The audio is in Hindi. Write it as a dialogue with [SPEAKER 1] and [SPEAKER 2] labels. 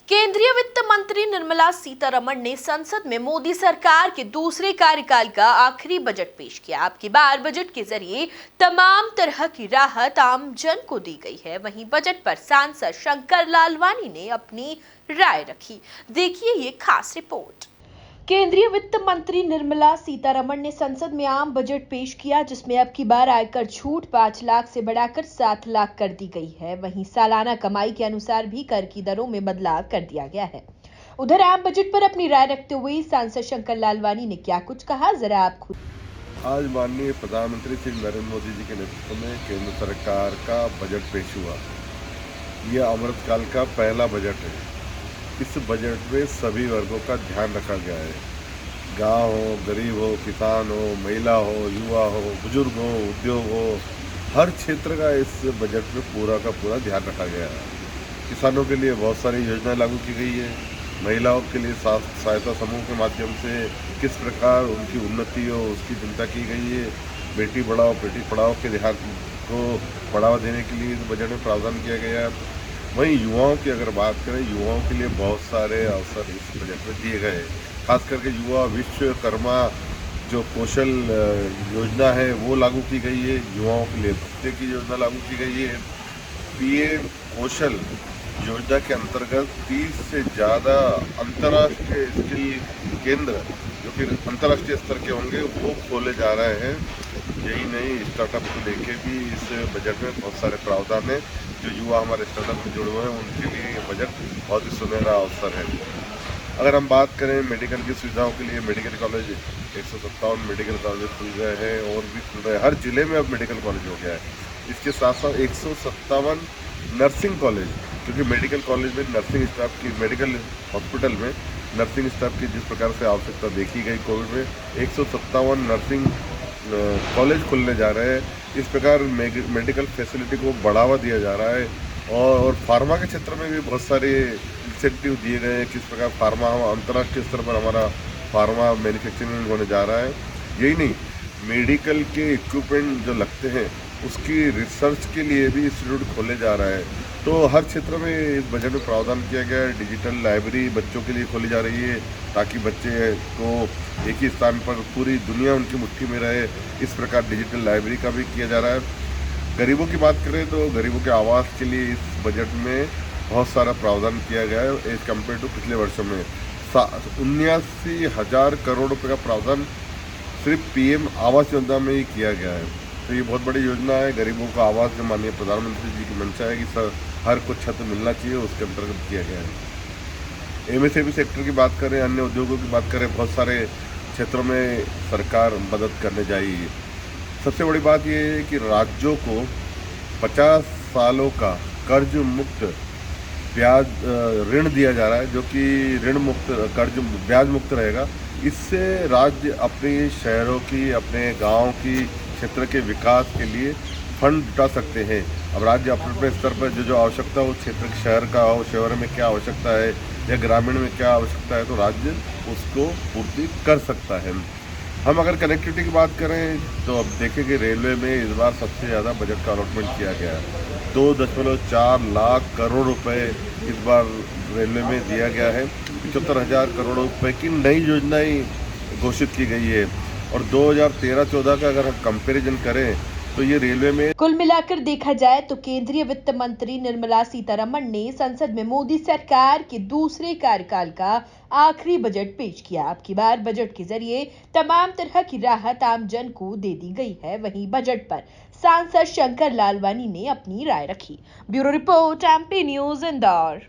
[SPEAKER 1] केंद्रीय वित्त मंत्री निर्मला सीतारमण ने संसद में मोदी सरकार के दूसरे कार्यकाल का आखिरी बजट पेश किया। अब की बार बजट के जरिए तमाम तरह की राहत आम जन को दी गई है। वहीं बजट पर सांसद शंकर लालवानी ने अपनी राय रखी। देखिए ये खास रिपोर्ट। केंद्रीय वित्त मंत्री निर्मला सीतारमण ने संसद में आम बजट पेश किया, जिसमें अब की बार आयकर छूट 5 लाख से बढ़ाकर 7 लाख कर दी गई है। वहीं सालाना कमाई के अनुसार भी कर की दरों में बदलाव कर दिया गया है। उधर आम बजट पर अपनी राय रखते हुए सांसद शंकर लालवानी ने क्या कुछ कहा, जरा आप खुद।
[SPEAKER 2] आज माननीय प्रधानमंत्री श्री नरेंद्र मोदी जी के नेतृत्व में केंद्र सरकार का बजट पेश हुआ। यह अमृतकाल का पहला बजट है। इस बजट में सभी वर्गों का ध्यान रखा गया है। गांव हो, गरीब हो, किसान हो, महिला हो, युवा हो, बुजुर्ग हो, उद्योग हो, हर क्षेत्र का इस बजट में पूरा का पूरा ध्यान रखा गया है। किसानों के लिए बहुत सारी योजनाएं लागू की गई है। महिलाओं के लिए सहायता समूह के माध्यम से किस प्रकार उनकी उन्नति हो उसकी चिंता की गई है। बेटी बढ़ाओ बेटी पढ़ाओ के ध्यान को बढ़ावा देने के लिए इस बजट में प्रावधान किया गया है। वहीं युवाओं की अगर बात करें, युवाओं के लिए बहुत सारे अवसर इस बजट में दिए गए हैं। खास करके युवा विश्वकर्मा जो कौशल योजना है वो लागू की गई है। युवाओं के लिए भत्ते की योजना लागू की गई है। पीएम कौशल योजना के अंतर्गत 30 से ज़्यादा अंतर्राष्ट्रीय स्किल केंद्र जो कि अंतर्राष्ट्रीय स्तर के होंगे वो खोले जा रहे हैं। यही नहीं, स्टार्टअप को लेके भी इस बजट में बहुत सारे प्रावधान हैं। जो युवा हमारे स्टार्टअप में जुड़े हुए हैं उनके लिए ये बजट बहुत ही सुनहरा अवसर है। अगर हम बात करें मेडिकल की सुविधाओं के लिए, मेडिकल कॉलेज 157 मेडिकल कॉलेज खुल गए हैं और भी खुल रहे हैं। हर जिले में अब मेडिकल कॉलेज हो गया है। इसके साथ साथ 157 नर्सिंग कॉलेज, क्योंकि मेडिकल कॉलेज में नर्सिंग स्टाफ की, मेडिकल हॉस्पिटल में नर्सिंग स्टाफ की जिस प्रकार से आवश्यकता देखी गई कोविड में, 157 नर्सिंग कॉलेज खुलने जा रहे हैं। इस प्रकार मेडिकल फैसिलिटी को बढ़ावा दिया जा रहा है और फार्मा के क्षेत्र में भी बहुत सारे इंसेंटिव दिए गए हैं। किस प्रकार फार्मा हम अंतर्राष्ट्रीय स्तर पर हमारा फार्मा मैन्युफैक्चरिंग होने जा रहा है। यही नहीं, मेडिकल के इक्विपमेंट जो लगते हैं उसकी रिसर्च के लिए भी इंस्टीट्यूट खोले जा रहा है। तो हर क्षेत्र में इस बजट में प्रावधान किया गया है। डिजिटल लाइब्रेरी बच्चों के लिए खोली जा रही है ताकि बच्चे को एक ही स्थान पर पूरी दुनिया उनकी मुट्ठी में रहे। इस प्रकार डिजिटल लाइब्रेरी का भी किया जा रहा है। गरीबों की बात करें तो गरीबों के आवास के लिए इस बजट में बहुत सारा प्रावधान किया गया है एज कम्पेयर टू पिछले वर्षों में। 79,000 करोड़ रुपये का प्रावधान सिर्फ पीएम आवास योजना में ही किया गया है। तो ये बहुत बड़ी योजना है। गरीबों का आवास जो माननीय प्रधानमंत्री जी की मंशा है कि हर कुछ छत मिलना चाहिए, उसके अंतर्गत किया गया है। एमएसएमई सेक्टर की बात करें, अन्य उद्योगों की बात करें, बहुत सारे क्षेत्रों में सरकार मदद करने जा रही है। सबसे बड़ी बात यह है कि राज्यों को 50 सालों का कर्ज मुक्त ब्याज ऋण दिया जा रहा है, जो कि ऋण मुक्त कर्ज ब्याज मुक्त रहेगा। इससे राज्य अपने शहरों की, अपने गाँव की क्षेत्र के विकास के लिए फंड जुटा सकते हैं। अब राज्य अपने स्तर पर जो आवश्यकता हो, क्षेत्र शहर का हो, शहर में क्या आवश्यकता है या ग्रामीण में क्या आवश्यकता है, तो राज्य उसको पूर्ति कर सकता है। हम अगर कनेक्टिविटी की बात करें तो अब देखेंगे रेलवे में इस बार सबसे ज़्यादा बजट का अलॉटमेंट किया गया है। 2.4 लाख करोड़ रुपए इस बार रेलवे में दिया गया है। 75,000 करोड़ रुपए की नई योजनाएं घोषित की गई है और 2013-14 का अगर हम कंपैरिजन करें तो ये रेलवे में
[SPEAKER 1] कुल मिलाकर देखा जाए तो केंद्रीय वित्त मंत्री निर्मला सीतारमण ने संसद में मोदी सरकार के दूसरे कार्यकाल का आखिरी बजट पेश किया। अब की बार बजट के जरिए तमाम तरह की राहत आम जन को दे दी गई है। वहीं बजट पर सांसद शंकर लालवानी ने अपनी राय रखी। Bureau report, MP news, Indore.